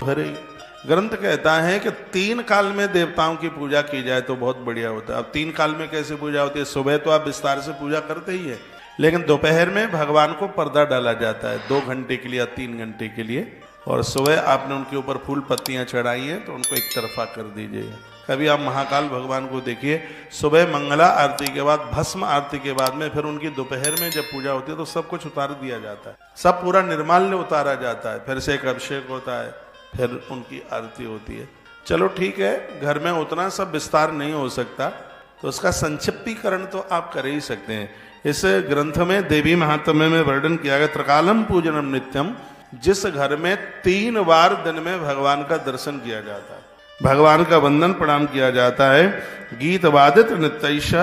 भरेगी। ग्रंथ कहता है कि 3 काल में देवताओं की पूजा की जाए तो बहुत बढ़िया होता है। अब 3 काल में कैसे पूजा होती है? सुबह तो आप विस्तार से पूजा करते ही है, लेकिन दोपहर में भगवान को पर्दा डाला जाता है 2 घंटे के लिए या 3 घंटे के लिए, और सुबह आपने उनके ऊपर फूल पत्तियां चढ़ाई हैं तो उनको एक तरफा कर दीजिएगा। कभी आप महाकाल भगवान को देखिए, सुबह मंगला आरती के बाद, भस्म आरती के बाद में फिर उनकी दोपहर में जब पूजा होती है तो सब कुछ उतार दिया जाता है, सब पूरा निर्माल्य उतारा जाता है, फिर से एक अभिषेक होता है, फिर उनकी आरती होती है। चलो ठीक है, घर में उतना सब विस्तार नहीं हो सकता तो उसका संक्षिप्तीकरण तो आप कर ही सकते हैं। इस ग्रंथ में देवी महात्म्य में वर्णन किया गया त्रिकालम पूजनम नित्यम, जिस घर में 3 बार दिन में भगवान का दर्शन किया जाता है, भगवान का वंदन प्रणाम किया जाता है, गीत वादित नित्यश,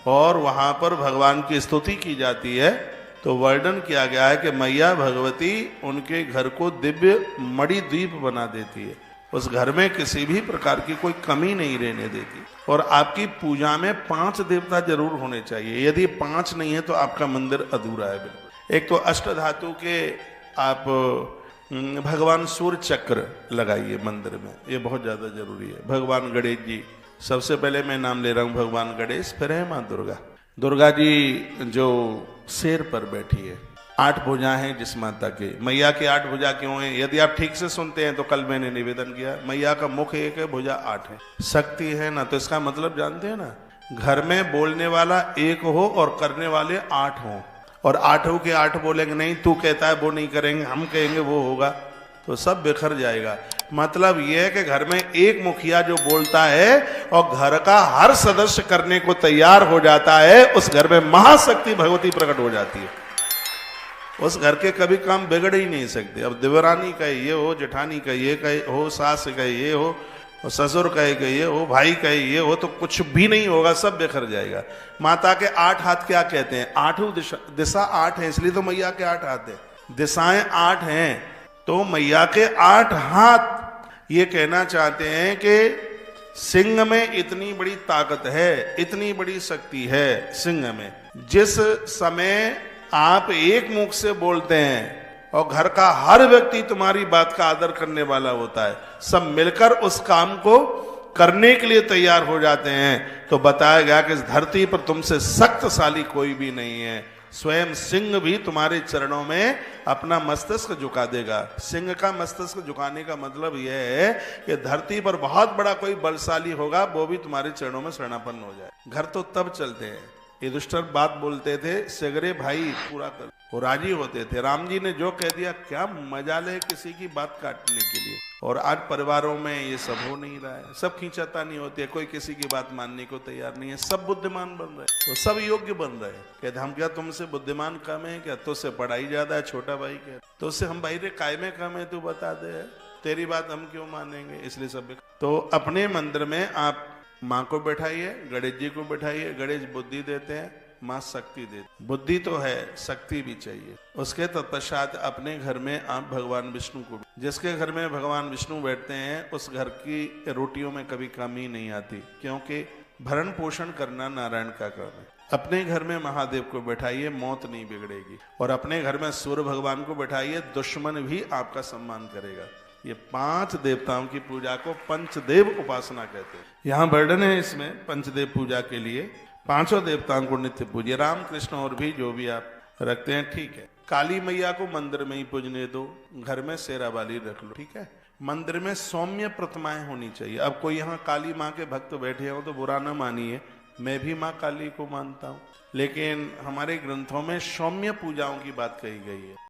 और वहां पर भगवान की स्तुति की जाती है, तो वर्णन किया गया है कि मैया भगवती उनके घर को दिव्य मणि द्वीप बना देती है, उस घर में किसी भी प्रकार की कोई कमी नहीं रहने देती। और आपकी पूजा में 5 देवता जरूर होने चाहिए, यदि 5 नहीं है तो आपका मंदिर अधूरा है बिल्कुल। एक तो अष्ट धातु के आप भगवान सूर्य चक्र लगाइए मंदिर में, ये बहुत ज्यादा जरूरी है। भगवान गणेश जी, सबसे पहले मैं नाम ले रहा हूं भगवान गणेश, फिर है माँ दुर्गा। दुर्गा जी जो शेर पर बैठी है, 8 भुजा हैं जिस माता के। मैया की 8 भुजा क्यों है? यदि आप ठीक से सुनते हैं तो कल मैंने निवेदन किया, मैया का मुख 1 है, भुजा 8 है, शक्ति है ना, तो इसका मतलब जानते हैं ना, घर में बोलने वाला 1 हो और करने वाले 8 हो, और 8 के 8 बोलेंगे नहीं, तू कहता है वो नहीं करेंगे, हम कहेंगे वो होगा, तो सब बिखर जाएगा। मतलब यह है कि घर में एक मुखिया जो बोलता है और घर का हर सदस्य करने को तैयार हो जाता है, उस घर में महाशक्ति भगवती प्रकट हो जाती है। उस घर के कभी काम बिगड़ ही नहीं सकते। अब देवरानी का ये हो, जेठानी का ये कहे हो, सास का ये हो, और ससुर कहे कि ये हो, भाई कहे ये हो, तो कुछ भी नहीं होगा, सब बिखर जाएगा। माता के 8 हाथ क्या कहते हैं? 8 दिशा 8 है, इसलिए तो मैया के 8 हाथ है। दिशाएं 8 हैं तो मैया के 8 हाथ ये कहना चाहते हैं कि सिंह में इतनी बड़ी ताकत है, इतनी बड़ी शक्ति है सिंह में। जिस समय आप एक मुख से बोलते हैं और घर का हर व्यक्ति तुम्हारी बात का आदर करने वाला होता है, सब मिलकर उस काम को करने के लिए तैयार हो जाते हैं, तो बताया गया कि इस धरती पर तुमसे शक्तिशाली कोई भी नहीं है। स्वयं सिंह भी तुम्हारे चरणों में अपना मस्तिष्क झुका देगा। सिंह का मस्तिष्क झुकाने का मतलब यह है कि धरती पर बहुत बड़ा कोई बलशाली होगा, वो भी तुम्हारे चरणों में शरणापन्न हो जाए। घर तो तब चलते हैं, युधिष्ठिर बात बोलते थे, सगरे भाई पूरा कर, वो राजी होते थे। राम जी ने जो कह दिया, क्या मजा ले किसी की बात काटने के लिए। और आज परिवारों में ये सब हो नहीं रहा है, सब खींचातानी होती है, कोई किसी की बात मानने को तैयार नहीं है, सब बुद्धिमान बन रहे हैं, तो सब योग्य बन रहे हैं। कहते हम क्या तुमसे बुद्धिमान कम है क्या? तुझसे पढ़ाई ज्यादा है, छोटा भाई क्या? तो उससे हम भाई रे काय में कम है, तू बता दे, तेरी बात हम क्यों मानेंगे? इसलिए सब। तो अपने मंदिर में आप माँ को बैठाइए, गणेश जी को बैठाइए। गणेश बुद्धि देते हैं, माँ शक्ति देते। बुद्धि तो है, शक्ति भी चाहिए। उसके तत्पश्चात अपने घर में आप भगवान विष्णु को, जिसके घर में भगवान विष्णु बैठते हैं उस घर की रोटियों में कभी कमी नहीं आती, क्योंकि भरण पोषण करना नारायण का काम है। अपने घर में महादेव को बैठाइए, मौत नहीं बिगड़ेगी। और अपने घर में सूर्य भगवान को बैठाइए, दुश्मन भी आपका सम्मान करेगा। ये 5 देवताओं की पूजा को पंचदेव उपासना कहते हैं। यहाँ वर्णन है इसमें पंचदेव पूजा के लिए 5 देवताओं को नित्य पूजिए। राम कृष्ण और भी जो भी आप रखते हैं ठीक है। काली मैया को मंदिर में ही पूजने दो, घर में शेरा वाली रख लो, ठीक है। मंदिर में सौम्य प्रतिमाएं होनी चाहिए। अब कोई यहाँ काली माँ के भक्त बैठे हो तो बुरा न मानिए, मैं भी माँ काली को मानता हूँ, लेकिन हमारे ग्रंथों में सौम्य पूजाओं की बात कही गई है।